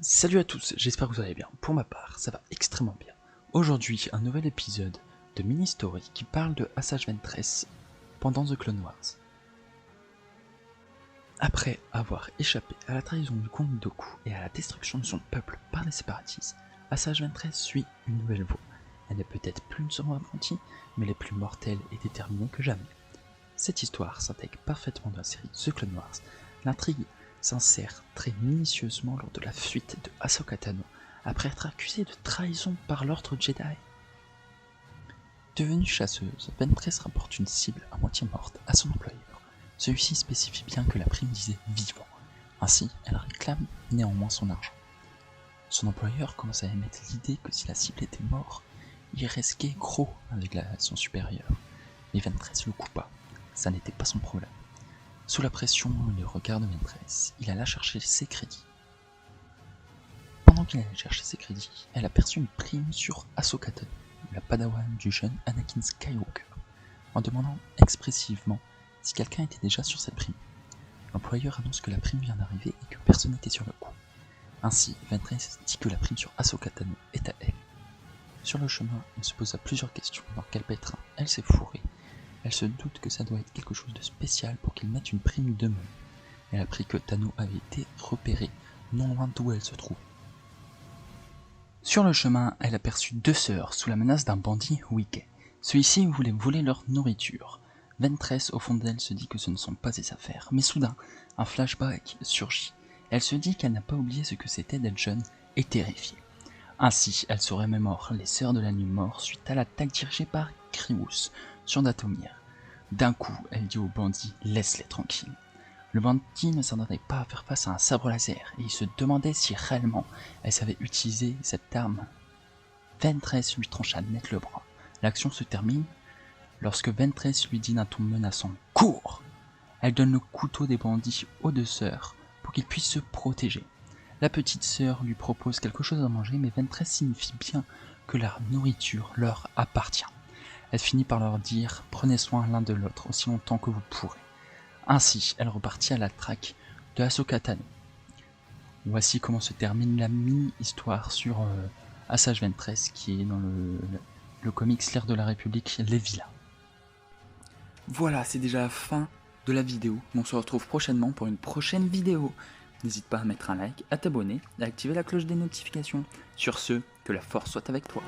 Salut à tous, j'espère que vous allez bien. Pour ma part, ça va extrêmement bien. Aujourd'hui, un nouvel épisode de Mini Story qui parle de Asajj Ventress pendant The Clone Wars. Après avoir échappé à la trahison du comte Dooku et à la destruction de son peuple par les séparatistes, Asajj Ventress suit une nouvelle voie. Elle n'est peut-être plus une sombre apprentie, mais elle est plus mortelle et déterminée que jamais. Cette histoire s'intègre parfaitement dans la série The Clone Wars. L'intrigue s'insère très minutieusement lors de la fuite de Ahsoka Tano après être accusée de trahison par l'ordre Jedi. Devenue chasseuse, Ventress rapporte une cible à moitié morte à son employeur. Celui-ci spécifie bien que la prime disait vivant. Ainsi, elle réclame néanmoins son argent. Son employeur commence à émettre l'idée que si la cible était morte, il risquait gros avec son supérieur. Mais Ventress le coupa. Ça n'était pas son problème. Sous la pression et le regard de Ventress, il alla chercher ses crédits. Pendant qu'il allait chercher ses crédits, elle aperçut une prime sur Ahsoka Tano, la padawan du jeune Anakin Skywalker, en demandant expressivement si quelqu'un était déjà sur cette prime. L'employeur annonce que la prime vient d'arriver et que personne n'était sur le coup. Ainsi, Ventress dit que la prime sur Ahsoka Tano est à elle. Sur le chemin, elle se posa plusieurs questions. Dans quel pétrin elle s'est fourrée. Elle se doute que ça doit être quelque chose de spécial pour qu'ils mettent une prime de même. Elle apprit que Tano avait été repéré non loin d'où elle se trouve. Sur le chemin, elle aperçut deux sœurs sous la menace d'un bandit Wicket. Celui-ci voulait voler leur nourriture. Ventress au fond d'elle se dit que ce ne sont pas ses affaires, mais soudain, un flashback surgit. Elle se dit qu'elle n'a pas oublié ce que c'était d'être jeune et terrifiée. Ainsi, elle se remémore les sœurs de la nuit mort suite à l'attaque dirigée par Grievous sur Dathomir. D'un coup, elle dit au bandit « laisse-les tranquilles ». Le bandit ne s'attendait pas à faire face à un sabre laser et il se demandait si réellement elle savait utiliser cette arme. Ventress lui trancha net le bras. L'action se termine lorsque Ventress lui dit d'un ton menaçant « cours !». Elle donne le couteau des bandits aux deux sœurs pour qu'ils puissent se protéger. La petite sœur lui propose quelque chose à manger, mais Ventress signifie bien que la nourriture leur appartient. Elle finit par leur dire « prenez soin l'un de l'autre aussi longtemps que vous pourrez ». Ainsi, elle repartit à la traque de Ahsoka Tano. Voici comment se termine la mini-histoire sur Asajj Ventress qui est dans le comics L'Ère de la République, Les Vilains. Voilà, c'est déjà la fin de la vidéo. On se retrouve prochainement pour une prochaine vidéo. N'hésite pas à mettre un like, à t'abonner, à activer la cloche des notifications. Sur ce, que la force soit avec toi.